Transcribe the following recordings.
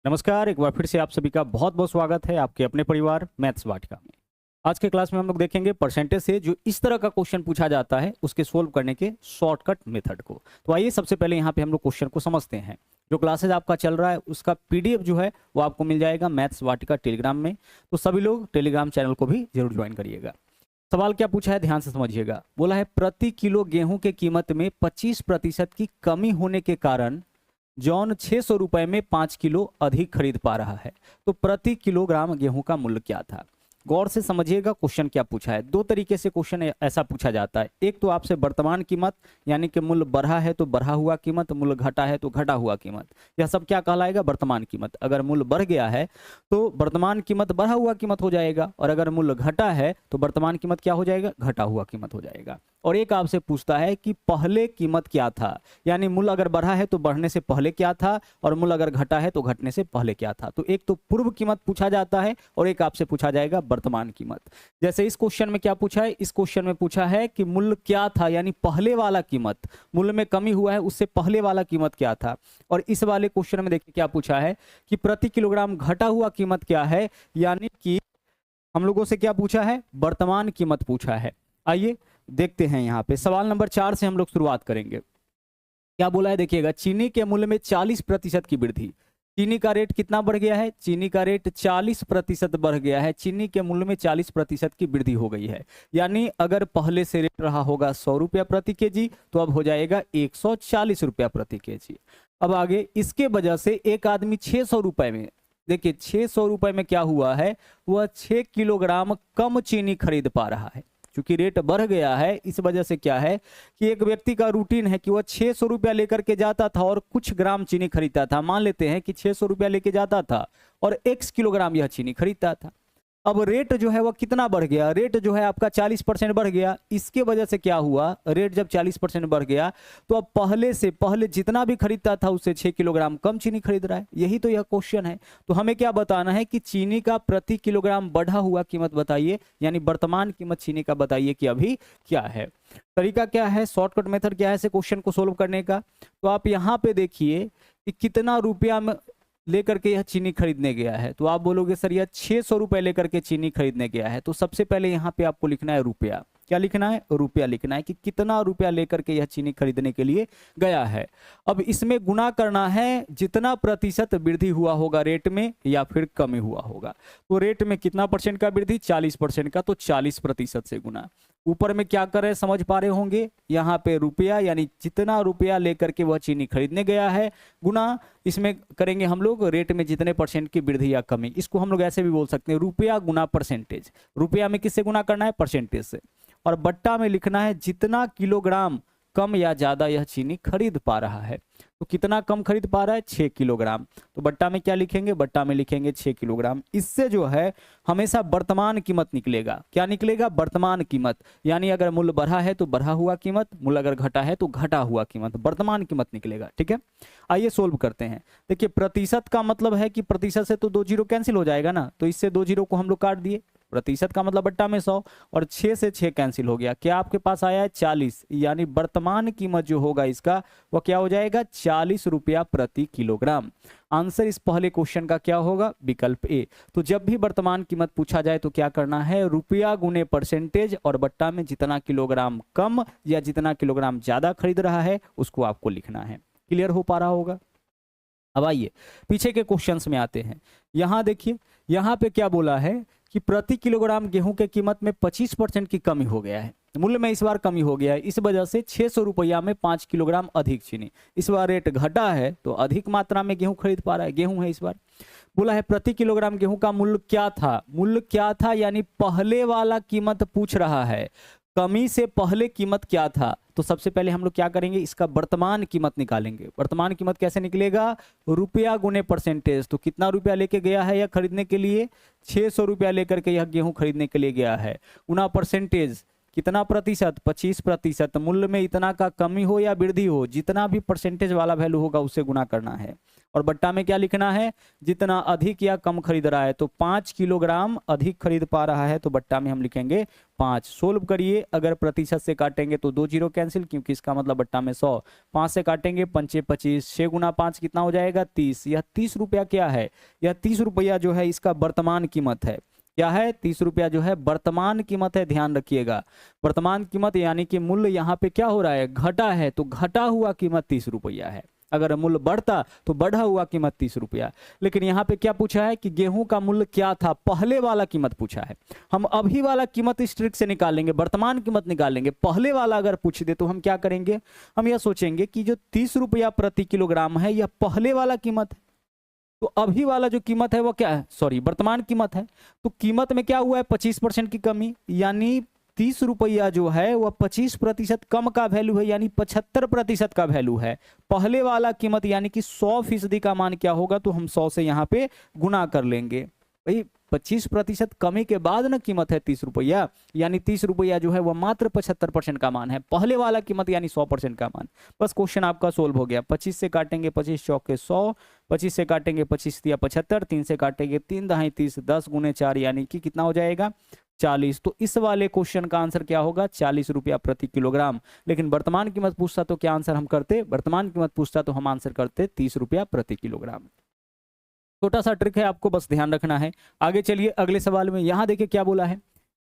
नमस्कार, एक बार फिर से आप सभी का बहुत बहुत स्वागत है आपके अपने परिवार मैथ्स वाटिका में। आज के क्लास में हम लोग देखेंगे परसेंटेज से जो इस तरह का क्वेश्चन पूछा जाता है उसके सोल्व करने के शॉर्टकट मेथड को। तो आइए सबसे पहले यहाँ पे हम लोग क्वेश्चन को समझते हैं। जो क्लासेज आपका चल रहा है उसका पीडीएफ जो है वो आपको मिल जाएगा मैथ्स वाटिका टेलीग्राम में, तो सभी लोग टेलीग्राम चैनल को भी जरूर ज्वाइन करिएगा। सवाल क्या पूछा है ध्यान से समझिएगा। बोला है प्रति किलो गेहूं के कीमत में 25% की कमी होने के कारण जॉन 600 रुपए में 5 किलो अधिक खरीद पा रहा है, तो प्रति किलोग्राम गेहूं का मूल्य क्या था। गौर से समझिएगा क्वेश्चन क्या पूछा है। दो तरीके से क्वेश्चन ऐसा पूछा जाता है। एक तो आपसे वर्तमान कीमत यानी कि मूल्य बढ़ा है तो बढ़ा हुआ कीमत, मूल्य घटा है तो घटा हुआ कीमत, यह सब क्या कहलाएगा, वर्तमान कीमत। अगर मूल्य बढ़ गया है तो वर्तमान कीमत बढ़ा हुआ कीमत हो जाएगा, और अगर मूल्य घटा है तो वर्तमान कीमत क्या हो जाएगा, घटा हुआ कीमत हो जाएगा। और एक आपसे पूछता है कि पहले कीमत क्या था, यानी मूल्य अगर बढ़ा है तो बढ़ने से पहले क्या था, और मूल्य अगर घटा है तो घटने से पहले क्या था। तो एक तो पूर्व कीमत पूछा जाता है और एक आपसे पूछा जाएगा वर्तमान कीमत। जैसे इस क्वेश्चन में क्या पूछा है, इस क्वेश्चन में पूछा है कि मूल्य क्या था, यानी पहले वाला कीमत, मूल्य में कमी हुआ है उससे पहले वाला कीमत क्या था। और इस वाले क्वेश्चन में देखिए क्या पूछा है कि प्रति किलोग्राम घटा हुआ कीमत क्या है, यानी कि हम लोगों से क्या पूछा है, वर्तमान कीमत पूछा है। आइए देखते हैं यहाँ पे सवाल नंबर 4 से हम लोग शुरुआत करेंगे। क्या बोला है देखिएगा, चीनी के मूल्य में 40% की वृद्धि। चीनी का रेट कितना बढ़ गया है, चीनी का रेट 40% बढ़ गया है। चीनी के मूल्य में 40% की वृद्धि हो गई है, यानी अगर पहले से रेट रहा होगा 100 रुपया प्रति केजी तो अब हो जाएगा 140 रुपया प्रति केजी। अब आगे इसके वजह से एक आदमी 600 रुपए में, देखिए 600 रुपए में क्या हुआ है, वह 6 किलोग्राम कम चीनी खरीद पा रहा है। क्योंकि रेट बढ़ गया है इस वजह से क्या है कि एक व्यक्ति का रूटीन है कि वह 600 रुपया लेकर के जाता था और कुछ ग्राम चीनी खरीदता था। मान लेते हैं कि 600 रुपया लेके जाता था और x किलोग्राम यह चीनी खरीदता था। अब रेट जो है वह कितना बढ़ गया, रेट जो है आपका 40% बढ़ गया। इसके वजह से क्या हुआ, रेट जब 40% बढ़ गया तो अब पहले जितना भी खरीदता था उससे 6 किलोग्राम कम चीनी खरीद रहा है। यही तो यह क्वेश्चन है। तो हमें क्या बताना है कि चीनी का प्रति किलोग्राम बढ़ा हुआ कीमत बताइए, यानी वर्तमान कीमत चीनी का बताइए कि अभी क्या है। तरीका क्या है, शॉर्टकट मेथड क्या है इसे क्वेश्चन को सोल्व करने का। तो आप यहाँ पे देखिए कि कितना रुपया में लेकर के यह चीनी खरीदने गया है। तो आप बोलोगे सर यह 600 रुपए लेकर के चीनी खरीदने गया है, तो सबसे पहले यहाँ पे आपको लिखना है रुपया। क्या लिखना है, रुपया लिखना है कि कितना रुपया लेकर के यह चीनी खरीदने के लिए गया है। अब इसमें गुना करना है जितना प्रतिशत वृद्धि हुआ होगा रेट में या फिर कमी हुआ होगा। तो रेट में कितना परसेंट का वृद्धि, 40% का, तो 40% से गुना। ऊपर में क्या कर रहे हैं समझ पा रहे होंगे, यहाँ पे रुपया यानी जितना रुपया लेकर के वह चीनी खरीदने गया है, गुना इसमें करेंगे हम लोग रेट में जितने परसेंट की वृद्धि या कमी। इसको हम लोग ऐसे भी बोल सकते हैं रुपया गुना परसेंटेज। रुपया में किससे गुना करना है, परसेंटेज से, और बट्टा में लिखना है जितना किलोग्राम कम या ज्यादा यह चीनी खरीद पा रहा है। तो कितना कम खरीद पा रहा है, 6 किलोग्राम। तो बट्टा में क्या लिखेंगे, बट्टा में लिखेंगे 6 किलोग्राम। इससे जो है हमेशा वर्तमान कीमत निकलेगा। क्या निकलेगा, वर्तमान कीमत, यानी अगर मूल्य बढ़ा है तो बढ़ा हुआ कीमत, मूल्य अगर घटा है तो घटा हुआ कीमत, वर्तमान कीमत निकलेगा। ठीक है, आइए सोल्व करते हैं। देखिए प्रतिशत का मतलब है कि प्रतिशत से तो 2 जीरो कैंसिल हो जाएगा ना, तो इससे 2 जीरो को हम लोग काट दिए। प्रतिशत का मतलब बट्टा में 100 और 6 से 6 कैंसिल हो गया। क्या आपके पास आया है 40, यानी वर्तमान कीमत जो होगा इसका वो क्या हो जाएगा, 40 रुपया प्रति किलोग्राम। आंसर इस पहले क्वेश्चन का क्या होगा, विकल्प ए। तो जब भी वर्तमान कीमत पूछा जाए तो क्या करना है, रुपया गुने परसेंटेज और बट्टा में जितना किलोग्राम कम या जितना किलोग्राम ज्यादा खरीद रहा है उसको आपको लिखना है। क्लियर हो पा रहा होगा। अब आइए पीछे के क्वेश्चंस में आते हैं। यहाँ देखिए, यहाँ पे क्या बोला है कि प्रति किलोग्राम गेहूं के कीमत में 25% की कमी हो गया है, मूल्य में इस बार कमी हो गया है। इस वजह से 600 रुपया में 5 किलोग्राम अधिक चीनी, इस बार रेट घटा है तो अधिक मात्रा में गेहूं खरीद पा रहा है, गेहूं है इस बार। बोला है प्रति किलोग्राम गेहूं का मूल्य क्या था, मूल्य क्या था यानी पहले वाला कीमत पूछ रहा है, कमी से पहले कीमत क्या था। तो सबसे पहले हम लोग क्या करेंगे, इसका वर्तमान कीमत निकालेंगे। वर्तमान कीमत कैसे निकलेगा, रुपया गुने परसेंटेज। तो कितना रुपया लेके गया है यह खरीदने के लिए, 600 रुपया लेकर के यह गेहूं खरीदने के लिए गया है, गुना परसेंटेज कितना प्रतिशत, 25%। मूल्य में इतना का कमी हो या वृद्धि हो, जितना भी परसेंटेज वाला वैल्यू होगा उससे गुना करना है। और बट्टा में क्या लिखना है, जितना अधिक या कम खरीद रहा है। तो 5 किलोग्राम अधिक खरीद पा रहा है तो बट्टा में हम लिखेंगे 5। सोल्व करिए, अगर प्रतिशत से काटेंगे तो 2 जीरो कैंसिल, क्योंकि इसका मतलब बट्टा में 100। 5 से काटेंगे 5 25, 6 गुना 5 कितना हो जाएगा 30। यह 30 रुपया क्या है, यह 30 रुपया जो है इसका वर्तमान कीमत है। क्या है, 30 रुपया जो है वर्तमान कीमत है, ध्यान रखिएगा। वर्तमान कीमत यानी कि मूल्य यहाँ पे क्या हो रहा है, घटा है, तो घटा हुआ कीमत 30 रुपया है। अगर मूल्य बढ़ता तो बढ़ा हुआ कीमत 30 रुपया। लेकिन यहाँ पे क्या पूछा है कि गेहूं का मूल्य क्या था, पहले वाला कीमत पूछा है। हम अभी वाला कीमत इस ट्रिक से निकालेंगे, वर्तमान कीमत निकालेंगे। पहले वाला अगर पूछ दे तो हम क्या करेंगे, हम यह सोचेंगे कि जो 30 रुपया प्रति किलोग्राम है यह पहले वाला कीमत है, तो अभी वाला जो कीमत है वो क्या है, सॉरी वर्तमान कीमत है। तो कीमत में क्या हुआ है, 25% की कमी, यानी 30 रुपया जो है वह 25% कम का वैल्यू है, यानी 75% का वैल्यू है। पहले वाला कीमत यानी कि 100% का मान क्या होगा, तो हम 100 से यहाँ पे गुना कर लेंगे। भाई 25% कमी के बाद ना कीमत है 30 रुपया, यानी 30 रुपया जो है वह मात्र 75% का मान है। पहले वाला कीमत यानी 100% का मान। बस क्वेश्चन आपका सोल्व हो गया। 25 से काटेंगे 25 चौके 100, 25 से काटेंगे 25 दिया 75, 3 से काटेंगे 3 दहाई 30, 10 गुने 4 यानी कि कितना हो जाएगा 40। तो इस वाले क्वेश्चन का आंसर क्या होगा, 40 रुपया प्रति किलोग्राम। लेकिन वर्तमान कीमत पूछता तो क्या आंसर हम करते, वर्तमान कीमत पूछता तो हम आंसर करते 30 रुपया प्रति किलोग्राम। छोटा सा ट्रिक है, आपको बस ध्यान रखना है। आगे चलिए अगले सवाल में, यहां देखिए क्या बोला है,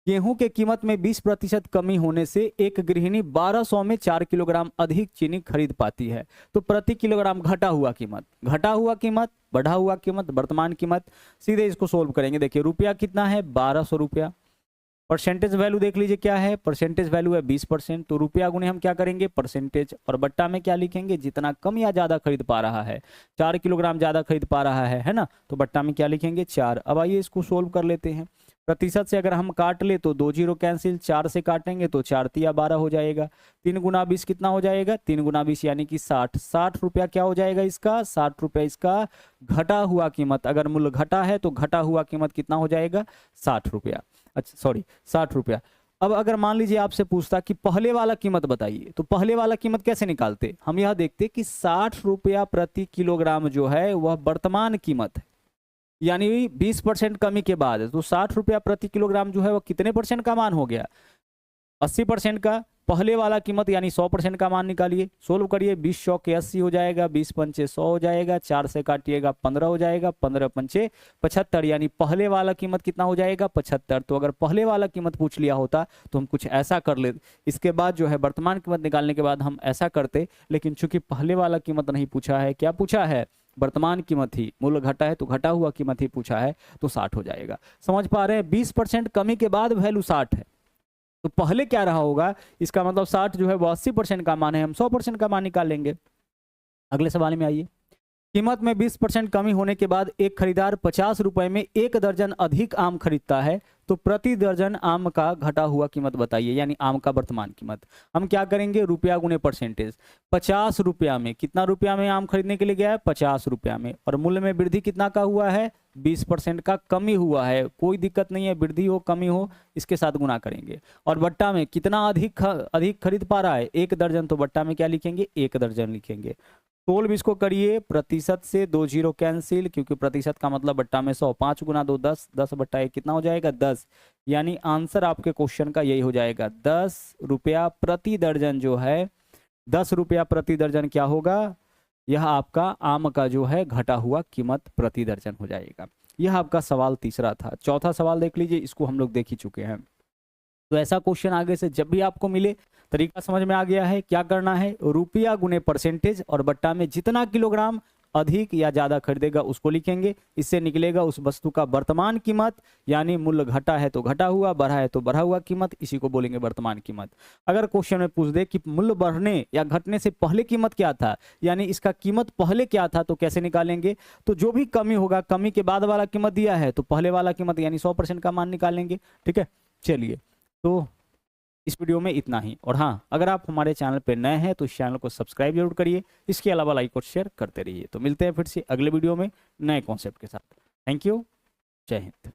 गेहूं के कीमत में 20% कमी होने से एक गृहिणी 1200 में 4 किलोग्राम अधिक चीनी खरीद पाती है। तो प्रति किलोग्राम घटा हुआ कीमत, घटा हुआ कीमत, बढ़ा हुआ कीमत, वर्तमान कीमत, सीधे इसको सोल्व करेंगे। देखिए रुपया कितना है 1200 रुपया, परसेंटेज वैल्यू देख लीजिए क्या है, परसेंटेज वैल्यू है 20%। तो रुपया गुने हम क्या करेंगे परसेंटेज, और बट्टा में क्या लिखेंगे, जितना कम या ज्यादा खरीद पा रहा है। 4 किलोग्राम ज्यादा खरीद पा रहा है ना, तो बट्टा में क्या लिखेंगे 4। अब आइए इसको सोल्व कर लेते हैं। प्रतिशत से अगर हम काट ले तो 2 जीरो कैंसिल, 4 से काटेंगे तो 4 तिया 12 हो जाएगा। 3 गुना 20 कितना हो जाएगा, 3 गुना 20 यानी कि 60। 60 रुपया क्या हो जाएगा इसका, 60 रुपया इसका घटा हुआ कीमत। अगर मूल्य घटा है तो घटा हुआ कीमत कितना हो जाएगा 60 रुपया, अच्छा सॉरी 60 रुपया। अब अगर मान लीजिए आपसे पूछता कि पहले वाला कीमत बताइए, तो पहले वाला कीमत कैसे निकालते, हम यह देखते कि 60 रुपया प्रति किलोग्राम जो है वह वर्तमान कीमत है, यानी 20% कमी के बाद। तो 60 रुपया प्रति किलोग्राम जो है वह कितने परसेंट का मान हो गया, 80% का। पहले वाला कीमत यानी 100% का मान निकालिए, सोल्व करिए। 20 चौके 80 हो जाएगा, 20 पंचे 100 हो जाएगा, 4 से काटिएगा 15 हो जाएगा, 15 पंचे 75, यानी पहले वाला कीमत कितना हो जाएगा 75। तो अगर पहले वाला कीमत पूछ लिया होता तो हम कुछ ऐसा कर लेते, इसके बाद जो है वर्तमान कीमत निकालने के बाद हम ऐसा करते। लेकिन चूंकि पहले वाला कीमत नहीं पूछा है, क्या पूछा है वर्तमान कीमत ही, मूल्य घटा है तो घटा हुआ कीमत ही पूछा है, तो 60 हो जाएगा। समझ पा रहे हैं, 20% कमी के बाद वैल्यू 60 है, तो पहले क्या रहा होगा, इसका मतलब 60 जो है वो 80% का मान है, हम 100% का मान निकालेंगे। अगले सवाल में आइए, कीमत में 20% कमी होने के बाद एक खरीदार 50 रुपए में 1 दर्जन अधिक आम खरीदता है, तो प्रति दर्जन आम का घटा हुआ कीमत बताइए, यानी आम का वर्तमान कीमत। हम क्या करेंगे, रुपया गुने परसेंटेज। 50 रुपया में, कितना रुपया में आम खरीदने के लिए गया है 50 रुपया में, और मूल्य में वृद्धि कितना का हुआ है 20% का कमी हुआ है। कोई दिक्कत नहीं है, वृद्धि हो कमी हो इसके साथ गुना करेंगे। और बट्टा में कितना अधिक खरीद पा रहा है 1 दर्जन, तो बट्टा में क्या लिखेंगे 1 दर्जन लिखेंगे। सोल्व इसको करिए, प्रतिशत से 2 जीरो कैंसिल, क्योंकि प्रतिशत का मतलब बट्टा में 100, 5 गुना 2 10, 10 बट्टा 1 कितना हो जाएगा 10, यानी आंसर आपके क्वेश्चन का यही हो जाएगा 10 रुपया प्रति दर्जन जो है, 10 रुपया प्रति दर्जन क्या होगा, यह आपका आम का जो है घटा हुआ कीमत प्रति दर्जन हो जाएगा। यह आपका सवाल तीसरा था। चौथा सवाल देख लीजिए, इसको हम लोग देख ही चुके हैं। तो ऐसा क्वेश्चन आगे से जब भी आपको मिले, तरीका समझ में आ गया है। क्या करना है, रुपया गुने परसेंटेज, और बट्टा में जितना किलोग्राम अधिक या ज्यादा खरीदेगा उसको लिखेंगे। इससे निकलेगा उस वस्तु का वर्तमान कीमत, यानी मूल्य घटा है तो घटा हुआ, बढ़ा है तो बढ़ा हुआ कीमत, इसी को बोलेंगे वर्तमान कीमत। अगर क्वेश्चन में पूछ दे कि मूल्य बढ़ने या घटने से पहले कीमत क्या था, यानी इसका कीमत पहले क्या था, तो कैसे निकालेंगे, तो जो भी कमी होगा, कमी के बाद वाला कीमत दिया है तो पहले वाला कीमत यानी 100% का मान निकालेंगे। ठीक है, चलिए तो इस वीडियो में इतना ही। और हाँ, अगर आप हमारे चैनल पर नए हैं तो इस चैनल को सब्सक्राइब जरूर करिए। इसके अलावा लाइक और शेयर करते रहिए। तो मिलते हैं फिर से अगले वीडियो में नए कॉन्सेप्ट के साथ। थैंक यू, जय हिंद।